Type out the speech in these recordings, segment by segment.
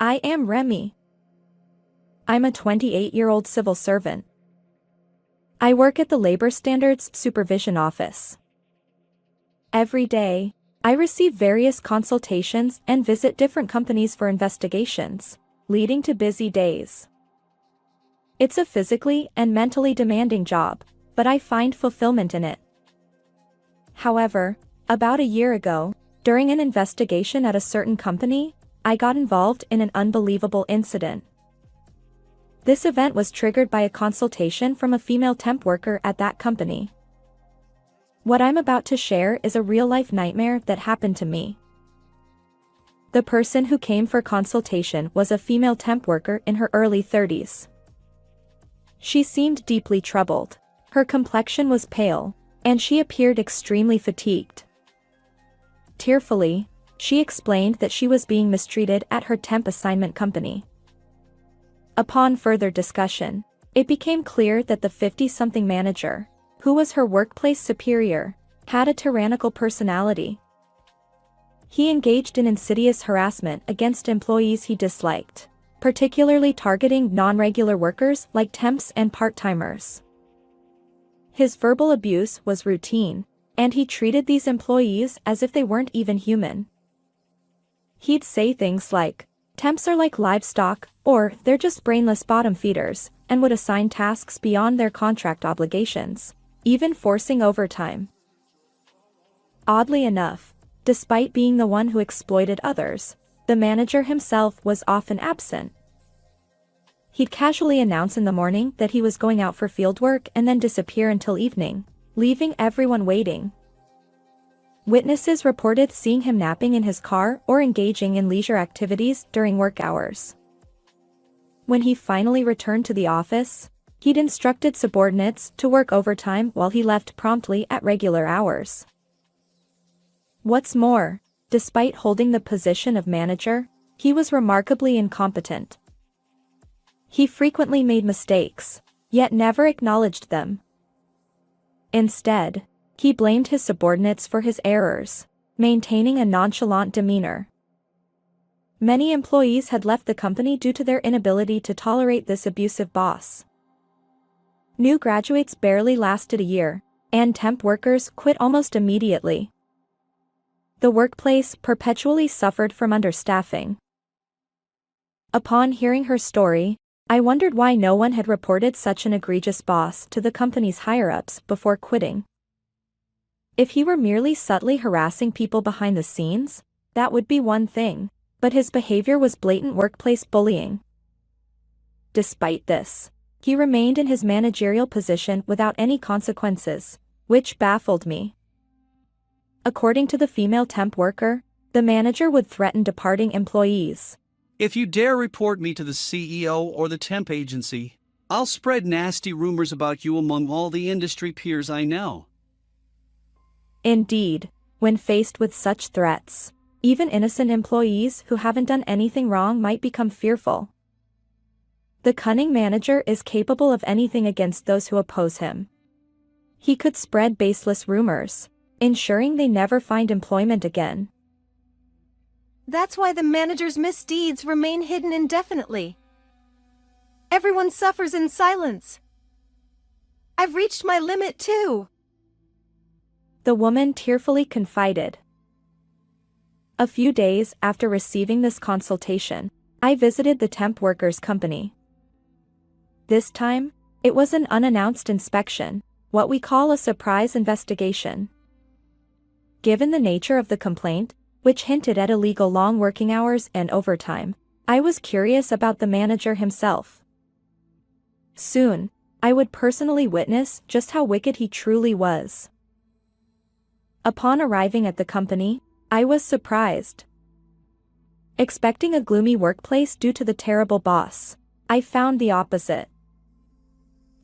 I am Remy. I'm a 28-year-old civil servant. I work at the Labor Standards Supervision Office. Every day, I receive various consultations and visit different companies for investigations, leading to busy days. It's a physically and mentally demanding job, but I find fulfillment in it. However, about a year ago, during an investigation at a certain company, I got involved in an unbelievable incident. This event was triggered by a consultation from a female temp worker at that company. What I'm about to share is a real-life nightmare that happened to me. The person who came for consultation was a female temp worker in her early 30s. She seemed deeply troubled. Her complexion was pale, and she appeared extremely fatigued. Tearfully, she explained that she was being mistreated at her temp assignment company. Upon further discussion, it became clear that the 50-something manager, who was her workplace superior, had a tyrannical personality. He engaged in insidious harassment against employees he disliked, particularly targeting non-regular workers like temps and part-timers. His verbal abuse was routine, and he treated these employees as if they weren't even human. He'd say things like, "Temps are like livestock," or "they're just brainless bottom feeders," and would assign tasks beyond their contract obligations, even forcing overtime. Oddly enough, despite being the one who exploited others, the manager himself was often absent. He'd casually announce in the morning that he was going out for field work and then disappear until evening, leaving everyone waiting. Witnesses reported seeing him napping in his car or engaging in leisure activities during work hours. When he finally returned to the office, he'd instructed subordinates to work overtime while he left promptly at regular hours. What's more, despite holding the position of manager, he was remarkably incompetent. He frequently made mistakes, yet never acknowledged them. Instead, he blamed his subordinates for his errors, maintaining a nonchalant demeanor. Many employees had left the company due to their inability to tolerate this abusive boss. New graduates barely lasted a year, and temp workers quit almost immediately. The workplace perpetually suffered from understaffing. Upon hearing her story, I wondered why no one had reported such an egregious boss to the company's higher-ups before quitting. If he were merely subtly harassing people behind the scenes, that would be one thing, but his behavior was blatant workplace bullying. Despite this, he remained in his managerial position without any consequences, which baffled me. According to the female temp worker, the manager would threaten departing employees. "If you dare report me to the CEO or the temp agency, I'll spread nasty rumors about you among all the industry peers I know." Indeed, when faced with such threats, even innocent employees who haven't done anything wrong might become fearful. The cunning manager is capable of anything against those who oppose him. He could spread baseless rumors, ensuring they never find employment again. That's why the manager's misdeeds remain hidden indefinitely. Everyone suffers in silence. I've reached my limit too. The woman tearfully confided. A few days after receiving this consultation, I visited the temp workers' company. This time, it was an unannounced inspection, what we call a surprise investigation. Given the nature of the complaint, which hinted at illegal long working hours and overtime, I was curious about the manager himself. Soon, I would personally witness just how wicked he truly was. Upon arriving at the company, I was surprised. Expecting a gloomy workplace due to the terrible boss, I found the opposite.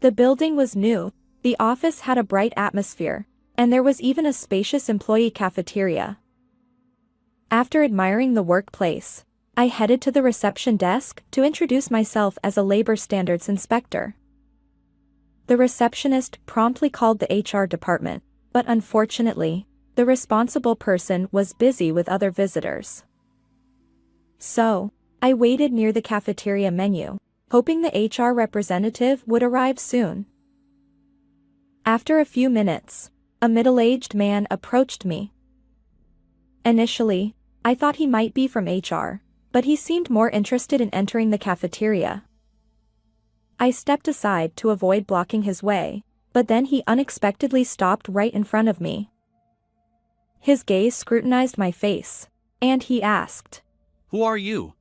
The building was new, the office had a bright atmosphere, and there was even a spacious employee cafeteria. After admiring the workplace, I headed to the reception desk to introduce myself as a labor standards inspector. The receptionist promptly called the HR department, but unfortunately, the responsible person was busy with other visitors. So, I waited near the cafeteria menu, hoping the HR representative would arrive soon. After a few minutes, a middle-aged man approached me. Initially, I thought he might be from HR, but he seemed more interested in entering the cafeteria. I stepped aside to avoid blocking his way, but then he unexpectedly stopped right in front of me. His gaze scrutinized my face, and he asked, Who are you?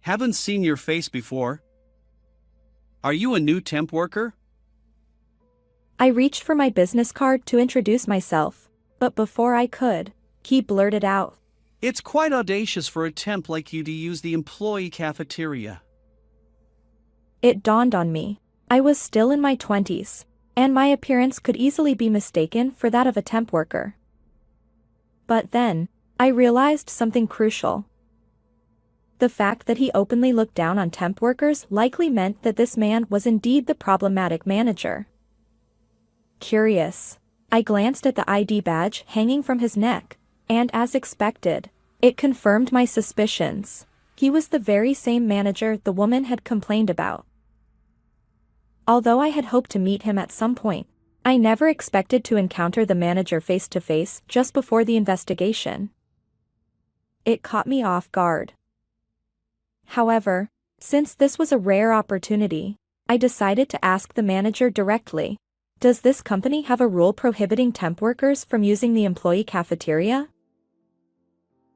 Haven't seen your face before. Are you a new temp worker? I reached for my business card to introduce myself, but before I could, he blurted out, It's quite audacious for a temp like you to use the employee cafeteria. It dawned on me. I was still in my 20s, and my appearance could easily be mistaken for that of a temp worker. But then, I realized something crucial. The fact that he openly looked down on temp workers likely meant that this man was indeed the problematic manager. Curious, I glanced at the ID badge hanging from his neck, and as expected, it confirmed my suspicions. He was the very same manager the woman had complained about. Although I had hoped to meet him at some point, I never expected to encounter the manager face-to-face just before the investigation. It caught me off guard. However, since this was a rare opportunity, I decided to ask the manager directly, Does this company have a rule prohibiting temp workers from using the employee cafeteria?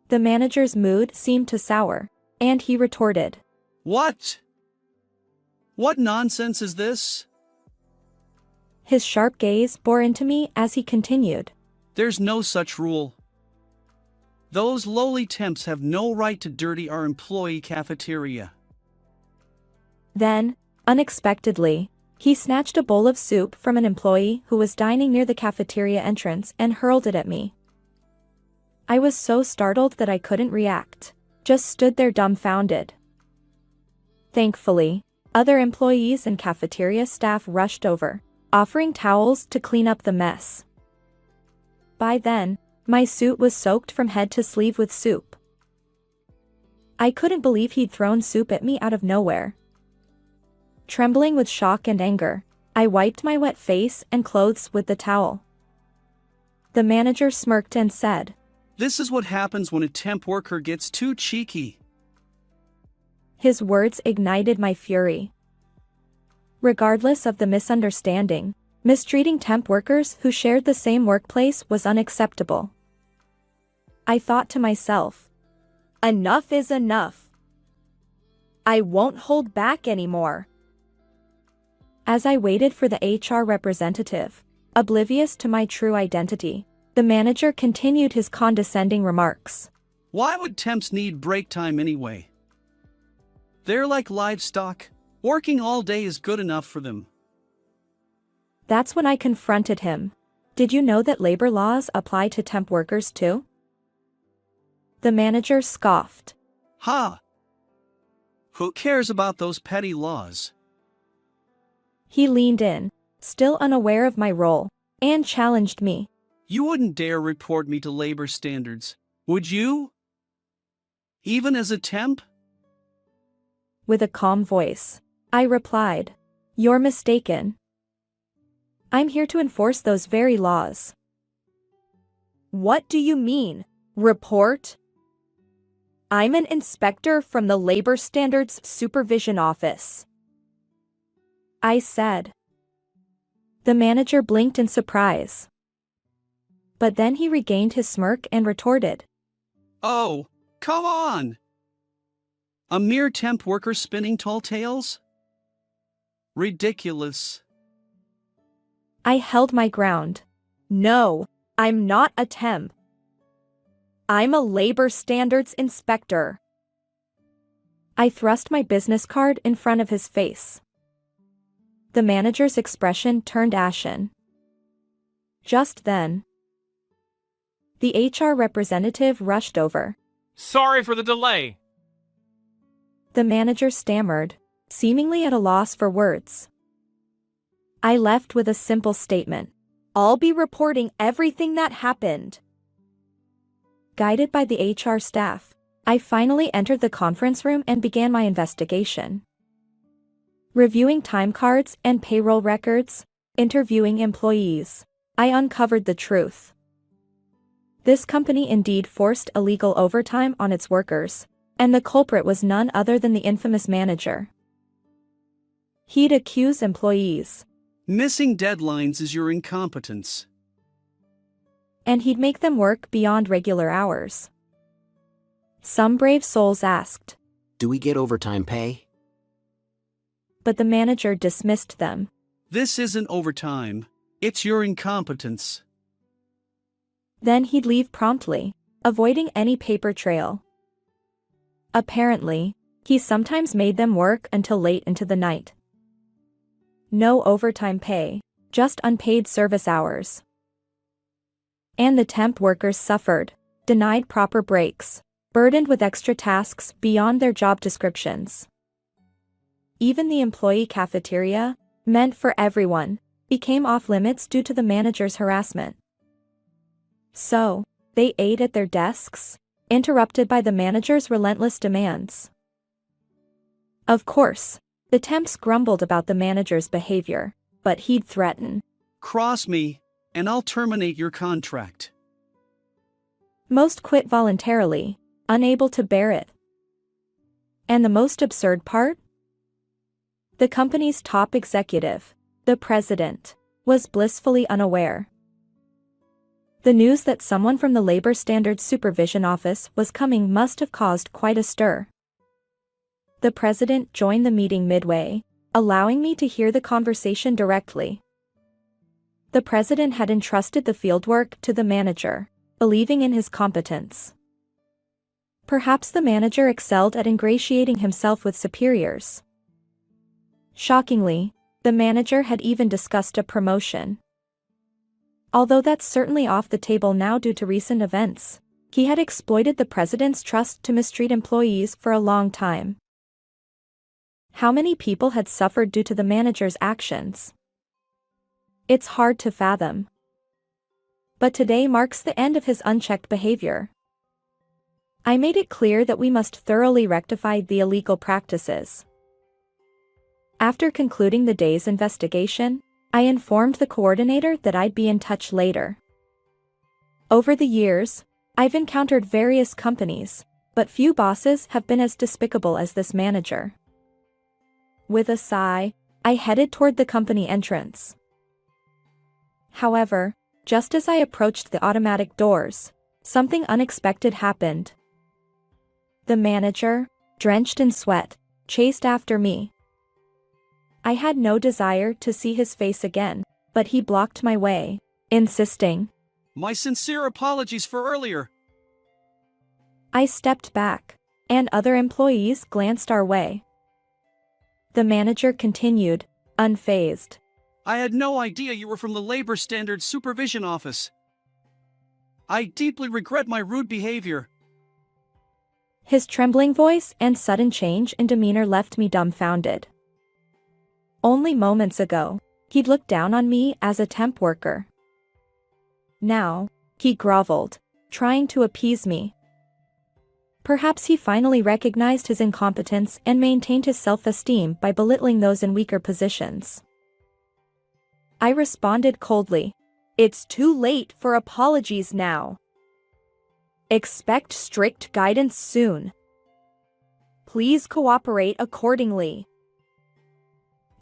The manager's mood seemed to sour, and he retorted, What? What nonsense is this? His sharp gaze bore into me as he continued, There's no such rule. Those lowly temps have no right to dirty our employee cafeteria. Then, unexpectedly, he snatched a bowl of soup from an employee who was dining near the cafeteria entrance and hurled it at me. I was so startled that I couldn't react, just stood there dumbfounded. Thankfully, other employees and cafeteria staff rushed over, offering towels to clean up the mess. By then, my suit was soaked from head to sleeve with soup. I couldn't believe he'd thrown soup at me out of nowhere. Trembling with shock and anger, I wiped my wet face and clothes with the towel. The manager smirked and said, This is what happens when a temp worker gets too cheeky. His words ignited my fury. Regardless of the misunderstanding, mistreating temp workers who shared the same workplace was unacceptable. I thought to myself, Enough is enough. I won't hold back anymore. As I waited for the HR representative, oblivious to my true identity, the manager continued his condescending remarks. Why would temps need break time anyway? They're like livestock. Working all day is good enough for them. That's when I confronted him. Did you know that labor laws apply to temp workers too? The manager scoffed. Ha! Who cares about those petty laws? He leaned in, still unaware of my role, and challenged me. You wouldn't dare report me to labor standards, would you? Even as a temp? With a calm voice, I replied, You're mistaken. I'm here to enforce those very laws. What do you mean, report? I'm an inspector from the Labor Standards Supervision Office, I said. The manager blinked in surprise. But then he regained his smirk and retorted, Oh, come on! A mere temp worker spinning tall tales? Ridiculous. I held my ground. No, I'm not a temp. I'm a labor standards inspector. I thrust my business card in front of his face. The manager's expression turned ashen. Just then, the HR representative rushed over. Sorry for the delay. The manager stammered, seemingly at a loss for words. I left with a simple statement. I'll be reporting everything that happened. Guided by the HR staff, I finally entered the conference room and began my investigation. Reviewing time cards and payroll records, interviewing employees, I uncovered the truth. This company indeed forced illegal overtime on its workers, and the culprit was none other than the infamous manager. He'd accuse employees, Missing deadlines is your incompetence. and he'd make them work beyond regular hours. Some brave souls asked, Do we get overtime pay? but the manager dismissed them. This isn't overtime. It's your incompetence. Then he'd leave promptly, avoiding any paper trail. Apparently, he sometimes made them work until late into the night. No overtime pay, just unpaid service hours. And the temp workers suffered, denied proper breaks, burdened with extra tasks beyond their job descriptions. Even the employee cafeteria, meant for everyone, became off limits due to the manager's harassment. So, they ate at their desks, interrupted by the manager's relentless demands. Of course, the temps grumbled about the manager's behavior, but he'd threaten. Cross me, and I'll terminate your contract. Most quit voluntarily, unable to bear it. And the most absurd part? The company's top executive, the president, was blissfully unaware. The news that someone from the Labor Standards Supervision Office was coming must have caused quite a stir. The president joined the meeting midway, allowing me to hear the conversation directly. The president had entrusted the fieldwork to the manager, believing in his competence. Perhaps the manager excelled at ingratiating himself with superiors. Shockingly, the manager had even discussed a promotion. Although that's certainly off the table now due to recent events, he had exploited the president's trust to mistreat employees for a long time. How many people had suffered due to the manager's actions? It's hard to fathom. But today marks the end of his unchecked behavior. I made it clear that we must thoroughly rectify the illegal practices. After concluding the day's investigation, I informed the coordinator that I'd be in touch later. Over the years, I've encountered various companies, but few bosses have been as despicable as this manager. With a sigh, I headed toward the company entrance. However, just as I approached the automatic doors, something unexpected happened. The manager, drenched in sweat, chased after me. I had no desire to see his face again, but he blocked my way, insisting. My sincere apologies for earlier. I stepped back, and other employees glanced our way. The manager continued, unfazed. I had no idea you were from the Labor Standards Supervision Office. I deeply regret my rude behavior. His trembling voice and sudden change in demeanor left me dumbfounded. Only moments ago, he'd looked down on me as a temp worker. Now, he groveled, trying to appease me. Perhaps he finally recognized his incompetence and maintained his self-esteem by belittling those in weaker positions. I responded coldly. It's too late for apologies now. Expect strict guidance soon. Please cooperate accordingly.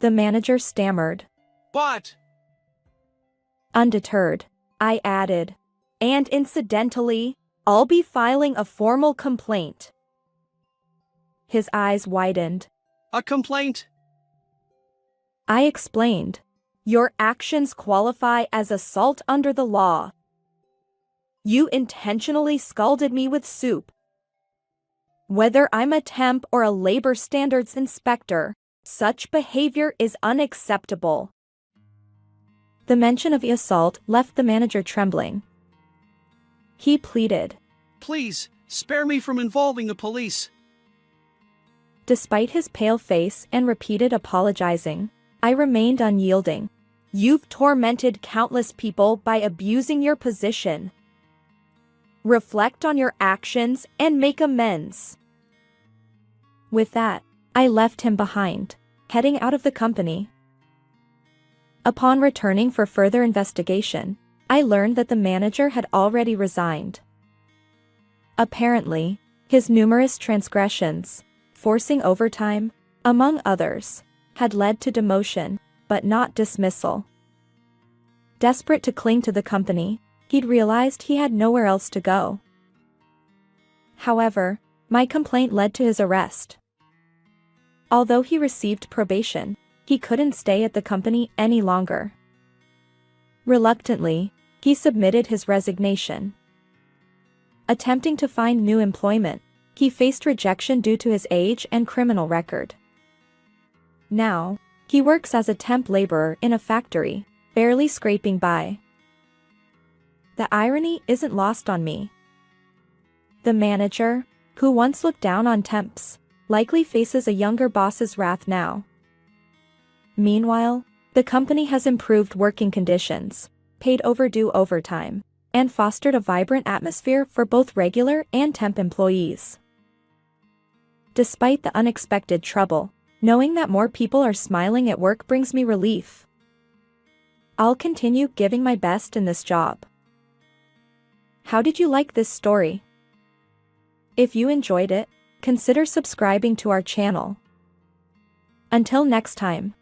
The manager stammered. But... Undeterred, I added. And incidentally, I'll be filing a formal complaint. His eyes widened. A complaint? I explained. Your actions qualify as assault under the law. You intentionally scalded me with soup. Whether I'm a temp or a labor standards inspector, such behavior is unacceptable. The mention of the assault left the manager trembling. He pleaded. Please, spare me from involving the police. Despite his pale face and repeated apologizing, I remained unyielding. You've tormented countless people by abusing your position. reflect on your actions, and make amends. With that, I left him behind, heading out of the company. Upon returning for further investigation, I learned that the manager had already resigned. Apparently, his numerous transgressions, forcing overtime, among others, had led to demotion, but not dismissal. Desperate to cling to the company, he'd realized he had nowhere else to go. However, my complaint led to his arrest. Although he received probation, he couldn't stay at the company any longer. Reluctantly, he submitted his resignation. Attempting to find new employment, he faced rejection due to his age and criminal record. Now, he works as a temp laborer in a factory, barely scraping by. The irony isn't lost on me. The manager, who once looked down on temps, likely faces a younger boss's wrath now. Meanwhile, the company has improved working conditions, paid overdue overtime, and fostered a vibrant atmosphere for both regular and temp employees. Despite the unexpected trouble, knowing that more people are smiling at work brings me relief. I'll continue giving my best in this job. How did you like this story? If you enjoyed it, consider subscribing to our channel. Until next time.